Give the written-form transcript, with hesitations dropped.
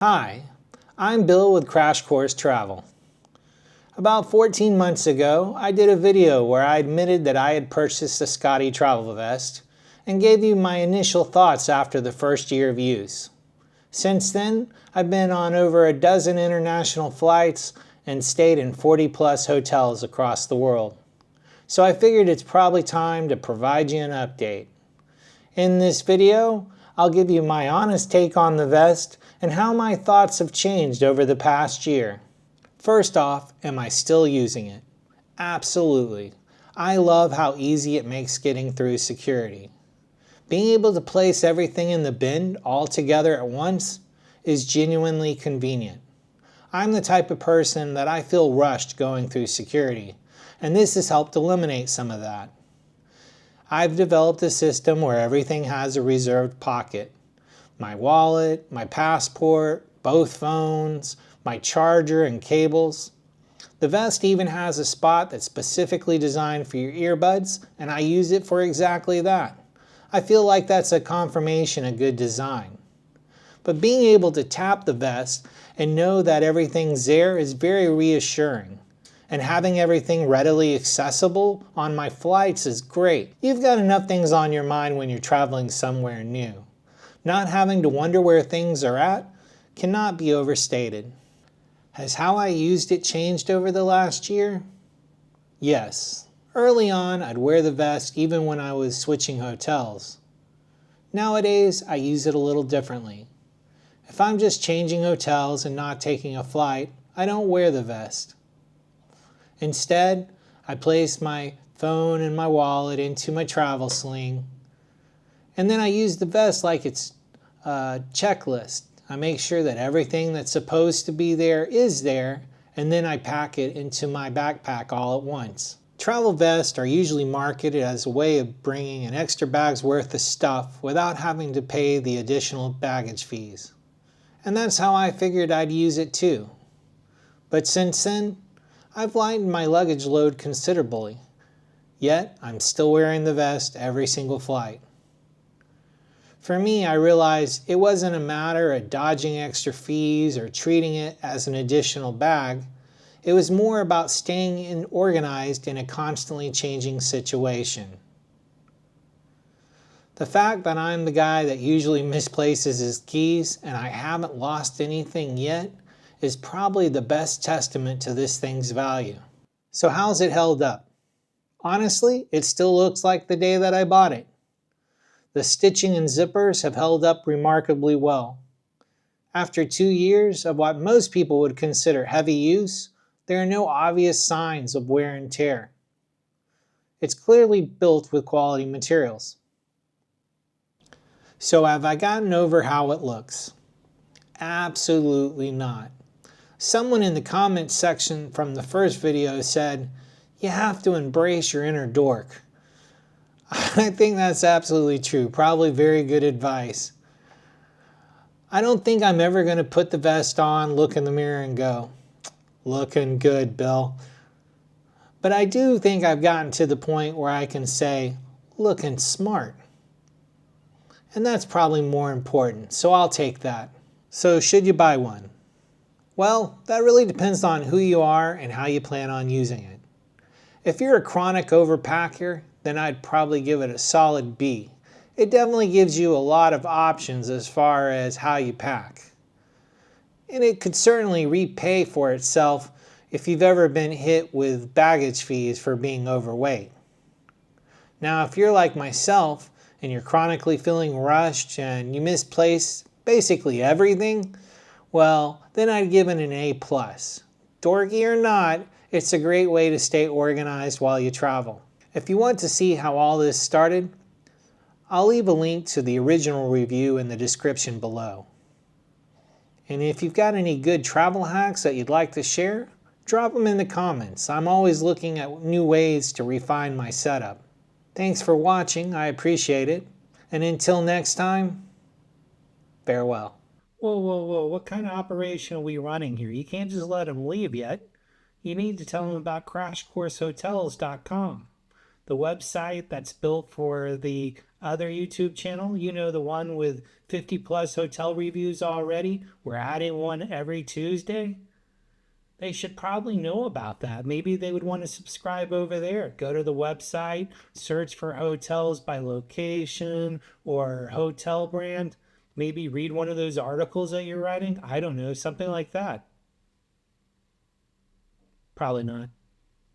Hi, I'm Bill with Crash Course Travel. About 14 months ago, I did a video where I admitted that I had purchased a Scotty travel vest and gave you my initial thoughts after the first year of use. Since then, I've been on over a dozen international flights and stayed in 40+ hotels across the world. So I figured it's probably time to provide you an update. In this video, I'll give you my honest take on the vest and how my thoughts have changed over the past year. First off, am I still using it? Absolutely. I love how easy it makes getting through security. Being able to place everything in the bin all together at once is genuinely convenient. I'm the type of person that I feel rushed going through security, and this has helped eliminate some of that. I've developed a system where everything has a reserved pocket. My wallet, my passport, both phones, my charger and cables. The vest even has a spot that's specifically designed for your earbuds, and I use it for exactly that. I feel like that's a confirmation of good design. But being able to tap the vest and know that everything's there is very reassuring. And having everything readily accessible on my flights is great. You've got enough things on your mind when you're traveling somewhere new. Not having to wonder where things are at cannot be overstated. Has how I used it changed over the last year? Yes. Early on, I'd wear the vest even when I was switching hotels. Nowadays, I use it a little differently. If I'm just changing hotels and not taking a flight, I don't wear the vest. Instead, I place my phone and my wallet into my travel sling, and then I use the vest like it's a checklist. I make sure that everything that's supposed to be there is there, and then I pack it into my backpack all at once. Travel vests are usually marketed as a way of bringing an extra bag's worth of stuff without having to pay the additional baggage fees. And that's how I figured I'd use it too. But since then, I've lightened my luggage load considerably, yet I'm still wearing the vest every single flight. For me, I realized it wasn't a matter of dodging extra fees or treating it as an additional bag. It was more about staying organized in a constantly changing situation. The fact that I'm the guy that usually misplaces his keys and I haven't lost anything yet is probably the best testament to this thing's value. So how's it held up? Honestly, it still looks like the day that I bought it. The stitching and zippers have held up remarkably well. After 2 years of what most people would consider heavy use, there are no obvious signs of wear and tear. It's clearly built with quality materials. So have I gotten over how it looks? Absolutely not. Someone in the comments section from the first video said, "You have to embrace your inner dork." I think that's absolutely true. Probably very good advice. I don't think I'm ever going to put the vest on, look in the mirror and go, "Looking good, Bill." But I do think I've gotten to the point where I can say, "Looking smart." And that's probably more important, so I'll take that. So should you buy one? Well, that really depends on who you are and how you plan on using it. If you're a chronic overpacker, then I'd probably give it a solid B. It definitely gives you a lot of options as far as how you pack. And it could certainly repay for itself if you've ever been hit with baggage fees for being overweight. Now, if you're like myself and you're chronically feeling rushed and you misplace basically everything, well, then I'd give it an A+. Dorky or not, it's a great way to stay organized while you travel. If you want to see how all this started, I'll leave a link to the original review in the description below. And if you've got any good travel hacks that you'd like to share, drop them in the comments. I'm always looking at new ways to refine my setup. Thanks for watching, I appreciate it. And until next time, farewell. Whoa, what kind of operation are we running here? You can't just let him leave yet. You need to tell him about CrashCourseHotels.com. the website that's built for the other YouTube channel, you know, the one with 50 plus hotel reviews already. We're adding one every Tuesday. They should probably know about that. Maybe they would want to subscribe over there. Go to the website, search for hotels by location or hotel brand. Maybe read one of those articles that you're writing. I don't know, something like that. Probably not.